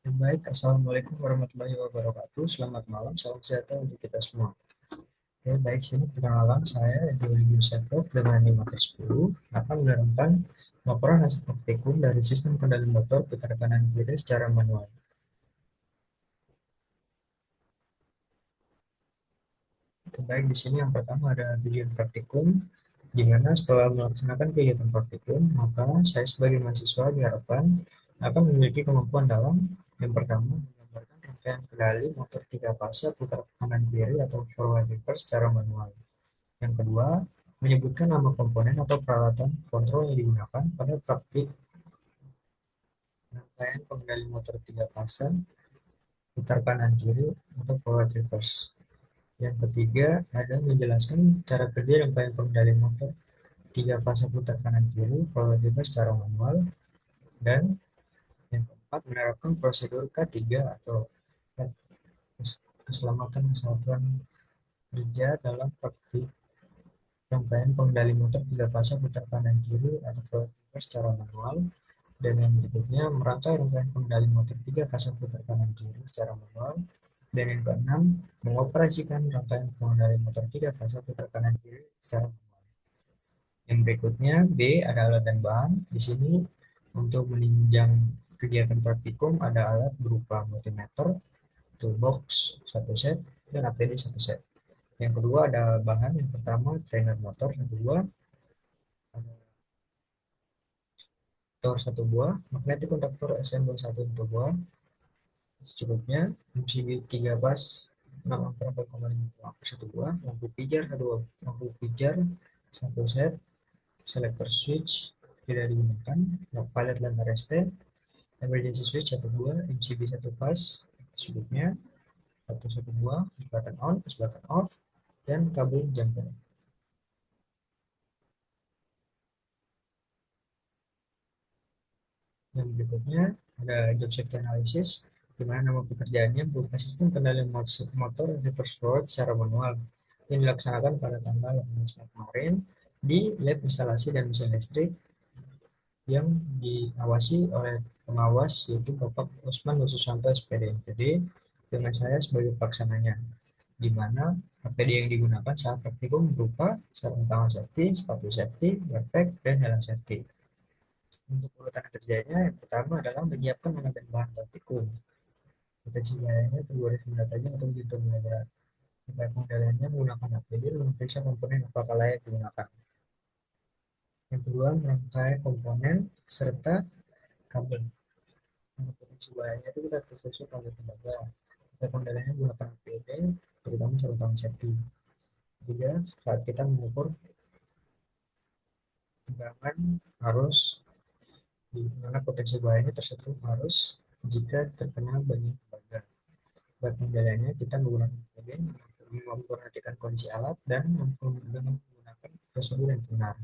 Baik, Assalamualaikum warahmatullahi wabarakatuh. Selamat malam, salam sejahtera untuk kita semua. Oke, baik, sini perkenalan saya Edwin Yusefov dengan Limater 10 akan menerangkan laporan hasil praktikum dari sistem kendali motor putar kanan kiri secara manual. Oke, baik, di sini yang pertama ada tujuan praktikum, di mana setelah melaksanakan kegiatan praktikum, maka saya sebagai mahasiswa diharapkan akan memiliki kemampuan dalam yang pertama menggambarkan rangkaian kendali motor tiga fase putar kanan kiri atau forward reverse secara manual. Yang kedua, menyebutkan nama komponen atau peralatan kontrol yang digunakan pada praktik rangkaian pengendali motor tiga fase putar kanan kiri atau forward reverse. Yang ketiga, ada menjelaskan cara kerja rangkaian pengendali motor tiga fase putar kanan kiri forward reverse secara manual. Dan yang keempat, menerapkan prosedur K3 atau keselamatan kesehatan kerja dalam praktik rangkaian pengendali motor tiga fase putar kanan kiri atau forward reverse secara manual. Dan yang berikutnya, merangkai rangkaian pengendali motor tiga fase putar kanan kiri secara manual. Dan yang keenam, mengoperasikan rangkaian pengendali motor tiga fase putar kanan kiri secara manual. Yang berikutnya, B, ada alat dan bahan. Di sini untuk menunjang kegiatan praktikum ada alat berupa multimeter, toolbox satu set, dan APD satu set. Yang kedua ada bahan, yang pertama trainer motor, yang kedua ada motor satu buah, magnetic kontaktor SN21 satu buah, secukupnya, MCB 3 bus 6 ampere 4,5 ampere satu buah, lampu pijar satu set, selector switch tidak digunakan, pilot lamp arrested, emergency switch satu buah, MCB satu pas, secukupnya, satu buah, push button on, push button off, dan kabel jumper. Yang berikutnya ada job safety analysis, di mana nama pekerjaannya berupa sistem kendali motor reverse forward secara manual yang dilaksanakan pada tanggal 18 Maret kemarin di lab instalasi dan mesin listrik yang diawasi oleh pengawas yaitu Bapak Usman Nususanto SPD MPD dengan saya sebagai pelaksananya, di mana APD yang digunakan saat praktikum berupa sarung tangan safety, sepatu safety, backpack, dan helm safety. Untuk urutan kerjanya, yang pertama adalah menyiapkan alat dan bahan praktikum. Potensi bahayanya tergores mendatanya atau begitu mulai berat. Upaya pengendaliannya menggunakan APD dan memeriksa komponen apakah layak digunakan. Yang kedua, merangkai komponen serta kabel. Untuk potensi bahayanya itu kita tersusun kabel tembaga. Upaya pengendaliannya menggunakan APD, terutama sarung tangan safety. Ketiga, saat kita mengukur tegangan arus di mana potensi bahayanya tersetrum arus jika terkena banyak tembaga. Buat pengendaliannya, kita menggunakan plugin, memperhatikan kondisi alat, dan menggunakan prosedur yang benar.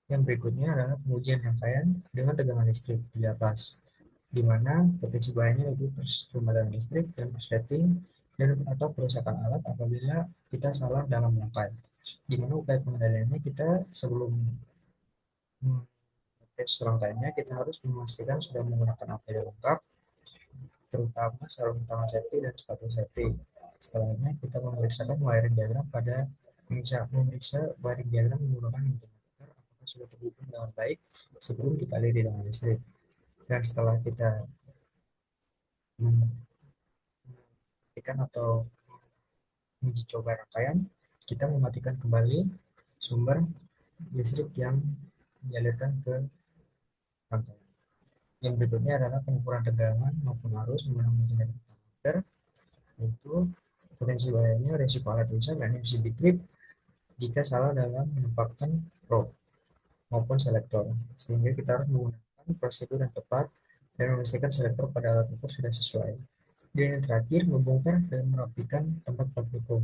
Yang berikutnya adalah pengujian rangkaian dengan tegangan listrik di atas, di mana potensi bahayanya itu keterlambatan listrik dan korsleting dan atau kerusakan alat apabila kita salah dalam merangkai. Di mana upaya pengendaliannya kita sebelum tes rangkaiannya kita harus memastikan sudah menggunakan APD lengkap, terutama sarung tangan safety dan sepatu safety. Setelahnya kita memeriksakan wiring diagram memeriksa wiring diagram menggunakan multimeter apakah sudah terhubung dengan baik sebelum kita aliri dengan listrik. Dan setelah kita mematikan atau uji coba rangkaian, kita mematikan kembali sumber listrik yang dialirkan ke rangkaian. Yang berikutnya adalah pengukuran tegangan maupun arus menggunakan multimeter, yaitu potensi bahayanya, resiko alat rusak, dan MCB trip jika salah dalam menempatkan probe maupun selektor, sehingga kita harus menggunakan prosedur yang tepat dan memastikan selektor pada alat ukur sudah sesuai. Dan yang terakhir, membongkar dan merapikan tempat praktikum,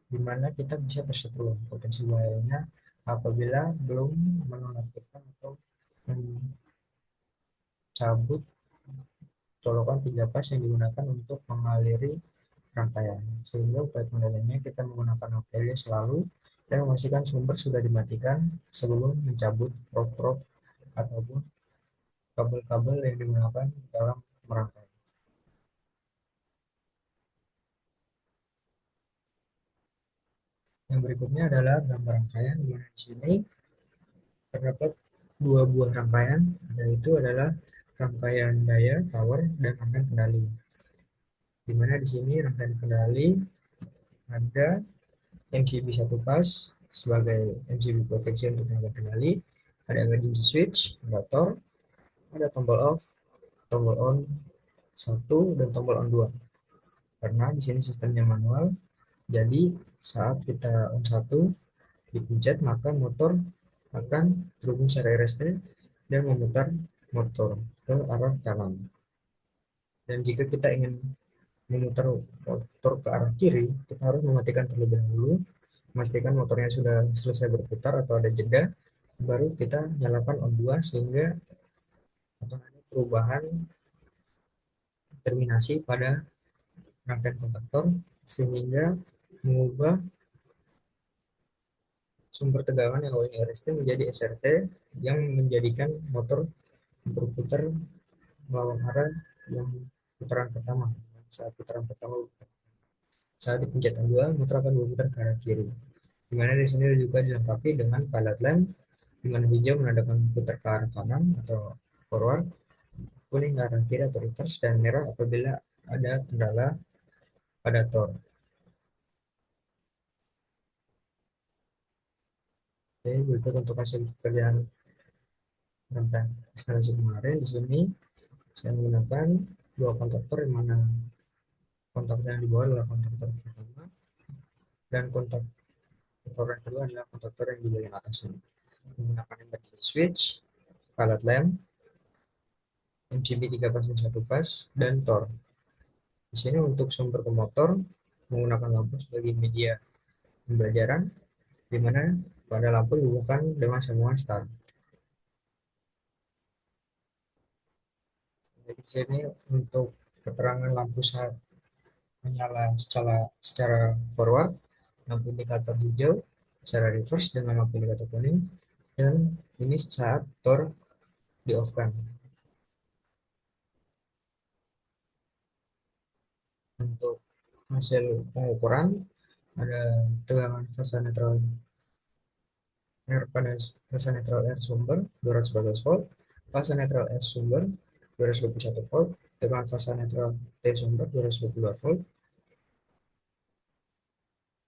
di mana kita bisa tersetrum potensi bahayanya apabila belum menonaktifkan atau mencabut colokan tiga pas yang digunakan untuk mengaliri rangkaian. Sehingga upaya pengendaliannya kita menggunakan APD selalu dan memastikan sumber sudah dimatikan sebelum mencabut prop ataupun kabel-kabel yang digunakan dalam merangkai. Yang berikutnya adalah gambar rangkaian, di mana di sini terdapat dua buah rangkaian, yaitu adalah rangkaian daya, power, dan rangkaian kendali. Di mana di sini rangkaian kendali ada MCB satu pas sebagai MCB protection untuk rangkaian kendali, ada emergency switch, motor, ada tombol off, tombol on satu, dan tombol on 2. Karena di sini sistemnya manual, jadi saat kita on satu dipencet maka motor akan terhubung secara RST dan memutar motor ke arah kanan. Dan jika kita ingin memutar motor ke arah kiri, kita harus mematikan terlebih dahulu, memastikan motornya sudah selesai berputar atau ada jeda, baru kita nyalakan on 2 sehingga akan ada perubahan terminasi pada rangkaian kontaktor sehingga mengubah sumber tegangan yang awalnya RST menjadi SRT yang menjadikan motor berputar melawan arah yang putaran pertama. Saat putaran pertama, saat dipencet dua, motor akan berputar ke arah kiri. Di mana di sini juga dilengkapi dengan pilot lamp, di mana hijau menandakan putar ke arah kanan atau forward, kuning ke arah kiri atau reverse, dan merah apabila ada kendala pada tor. Oke, berikut untuk hasil pekerjaan rangkaian instalasi kemarin. Di sini saya menggunakan dua kontaktor, yang mana kontaktor yang di bawah adalah kontaktor pertama dan kontaktor yang kedua adalah kontaktor yang di bagian atas ini. Menggunakan emergency switch, pilot lamp, MCB 3 pas dan 1 pas, dan tor. Di sini untuk sumber ke motor menggunakan lampu sebagai media pembelajaran, di mana pada lampu dihubungkan dengan sambungan start. Jadi di sini untuk keterangan lampu saat menyala secara forward, lampu indikator hijau, secara reverse dengan lampu indikator kuning, dan ini saat tor di off kan. Untuk hasil pengukuran ada tegangan fasa netral R pada fasa netral R sumber 214 volt, fasa netral S sumber 221 volt, tegangan fasa netral T sumber 222 volt,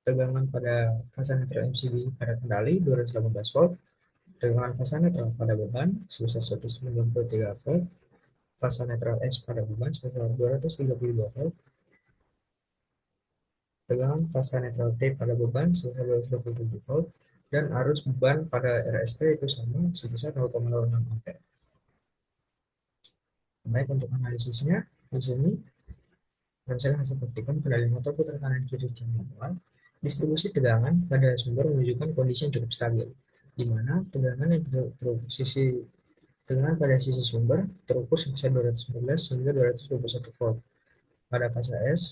tegangan pada fasa netral MCB pada kendali 218 volt, tegangan fasa netral pada beban sebesar 193 volt, fasa netral S pada beban sebesar 232 volt, tegangan fasa netral T pada beban sebesar 227 volt, dan arus beban pada RST itu sama sebesar 0,06 ampere. Baik, untuk analisisnya, di sini berdasarkan hasil praktikum kendali motor putar kanan kiri secara manual, distribusi tegangan pada sumber menunjukkan kondisi yang cukup stabil, di mana tegangan yang sisi tegangan pada sisi sumber terukur sebesar 214 hingga 221 volt pada fase S,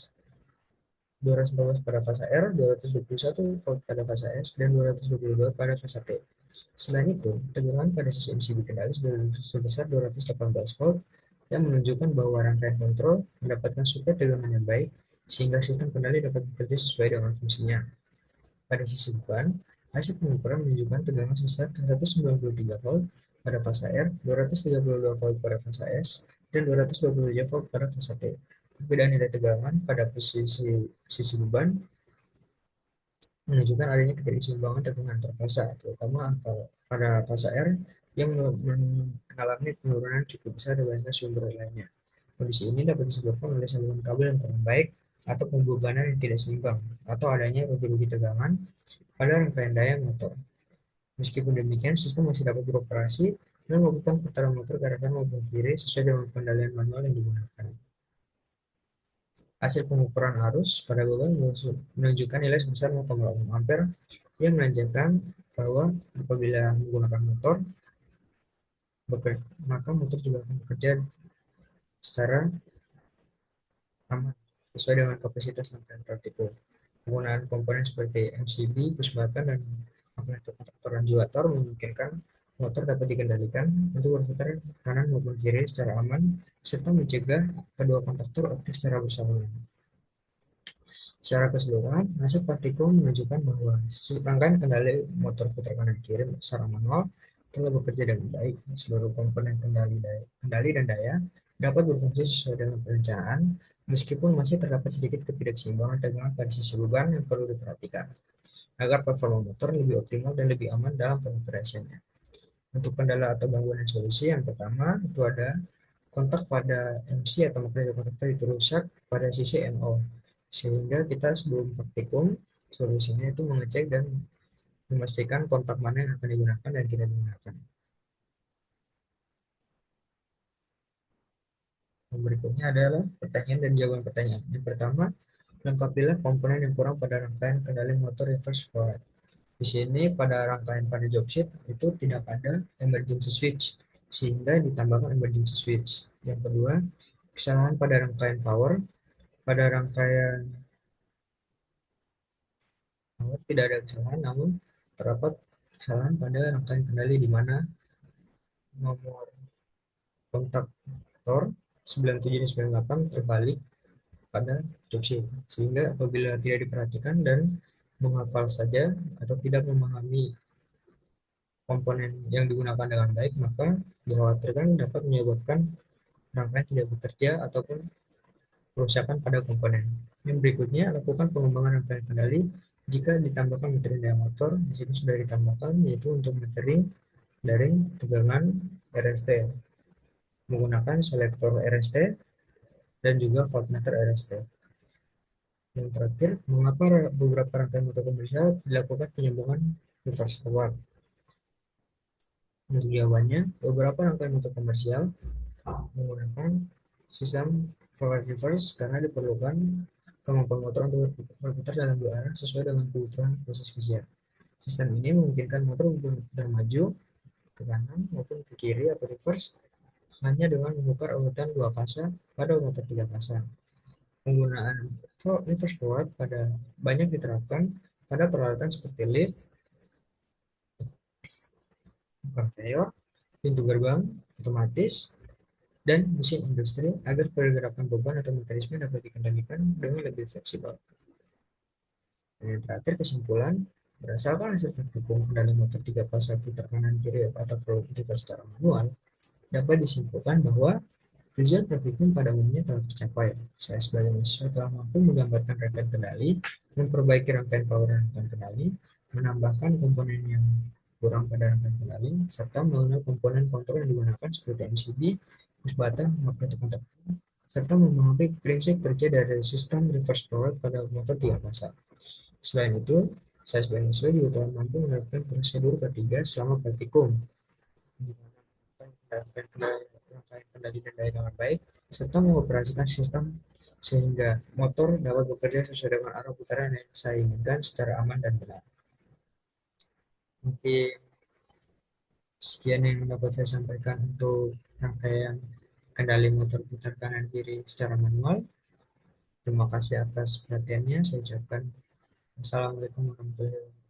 214 pada fase R, 221 volt pada fase S, dan 222 pada fase T. Selain itu, tegangan pada sisi MCB kendali sebesar 218 volt yang menunjukkan bahwa rangkaian kontrol mendapatkan suplai tegangan yang baik sehingga sistem kendali dapat bekerja sesuai dengan fungsinya. Pada sisi beban, hasil pengukuran menunjukkan tegangan sebesar 193 volt pada fase R, 232 volt pada fase S, dan 223 volt pada fase T. Perbedaan nilai tegangan pada sisi beban menunjukkan adanya ketidakseimbangan tegangan antar fasa, terutama pada fase R yang mengalami penurunan cukup besar dibandingkan sumber lainnya. Kondisi ini dapat disebabkan oleh saluran kabel yang kurang baik atau pembebanan yang tidak seimbang, atau adanya rugi-rugi tegangan pada rangkaian daya motor. Meskipun demikian, sistem masih dapat beroperasi dan melakukan putaran motor ke arah kanan maupun kiri sesuai dengan pengendalian manual yang digunakan. Hasil pengukuran arus pada beban menunjukkan nilai sebesar 0,6 ampere yang menandakan bahwa apabila menggunakan motor, maka motor juga akan bekerja secara aman sesuai dengan kapasitas rangkaian praktikul. Penggunaan komponen seperti MCB, push button, dan magneto-kontaktor ranjulator memungkinkan motor dapat dikendalikan untuk berputar kanan maupun kiri secara aman serta mencegah kedua kontaktor aktif secara bersamaan. Secara keseluruhan, hasil praktikum menunjukkan bahwa rangkaian kendali motor putar kanan kiri secara manual telah bekerja dengan baik. Seluruh komponen kendali dan daya dapat berfungsi sesuai dengan perencanaan, meskipun masih terdapat sedikit ketidakseimbangan tegangan pada sisi beban yang perlu diperhatikan, agar performa motor lebih optimal dan lebih aman dalam pengoperasiannya. Untuk kendala atau gangguan dan solusi, yang pertama itu ada kontak pada MC atau magnetic kontaktor itu rusak pada sisi NO, sehingga kita sebelum praktikum solusinya itu mengecek dan memastikan kontak mana yang akan digunakan dan tidak digunakan. Yang berikutnya adalah pertanyaan dan jawaban pertanyaan. Yang pertama, lengkapilah komponen yang kurang pada rangkaian kendali motor reverse forward. Di sini pada rangkaian pada job sheet itu tidak ada emergency switch, sehingga ditambahkan emergency switch. Yang kedua, kesalahan pada rangkaian power. Pada rangkaian power tidak ada kesalahan, namun terdapat kesalahan pada rangkaian kendali di mana nomor kontaktor 97 dan 98 terbalik pada job sheet. Sehingga apabila tidak diperhatikan dan menghafal saja atau tidak memahami komponen yang digunakan dengan baik, maka dikhawatirkan dapat menyebabkan rangkaian tidak bekerja ataupun kerusakan pada komponen. Yang berikutnya, lakukan pengembangan rangkaian kendali jika ditambahkan metering daya motor. Di sini sudah ditambahkan, yaitu untuk metering dari tegangan RST menggunakan selektor RST dan juga voltmeter RST. Yang terakhir, mengapa beberapa rangkaian motor komersial dilakukan penyambungan reverse forward? Untuk jawabannya, beberapa rangkaian motor komersial menggunakan sistem forward reverse karena diperlukan kemampuan motor untuk berputar dalam dua arah sesuai dengan kebutuhan proses kerja. Sistem ini memungkinkan motor untuk bermaju ke kanan maupun ke kiri atau reverse hanya dengan memutar urutan dua fasa pada motor tiga fasa. Penggunaan reverse forward banyak diterapkan pada peralatan seperti lift, konveyor, pintu gerbang otomatis, dan mesin industri agar pergerakan beban atau mekanisme dapat dikendalikan dengan lebih fleksibel. Dan yang terakhir, kesimpulan, berdasarkan hasil praktikum kendali motor tiga pasang putar kanan kiri atau flow reverse secara manual, dapat disimpulkan bahwa tujuan praktikum pada umumnya telah tercapai. Saya sebagai mahasiswa telah mampu menggambarkan rangkaian kendali, memperbaiki rangkaian power dan rangkaian kendali, menambahkan komponen yang kurang pada rangkaian kendali, serta mengenal komponen kontrol yang digunakan seperti MCB, push button, magnetic conductor, serta memahami prinsip kerja dari sistem reverse forward pada motor tiga pasang. Selain itu, saya sebagai mahasiswa juga telah mampu menerapkan prosedur ketiga selama praktikum, di mana rangkaian kendali dan daya dengan baik, serta mengoperasikan sistem sehingga motor dapat bekerja sesuai dengan arah putaran yang saya inginkan secara aman dan benar. Mungkin sekian yang dapat saya sampaikan untuk rangkaian kendali motor putar kanan kiri secara manual. Terima kasih atas perhatiannya. Saya ucapkan Assalamualaikum warahmatullahi wabarakatuh.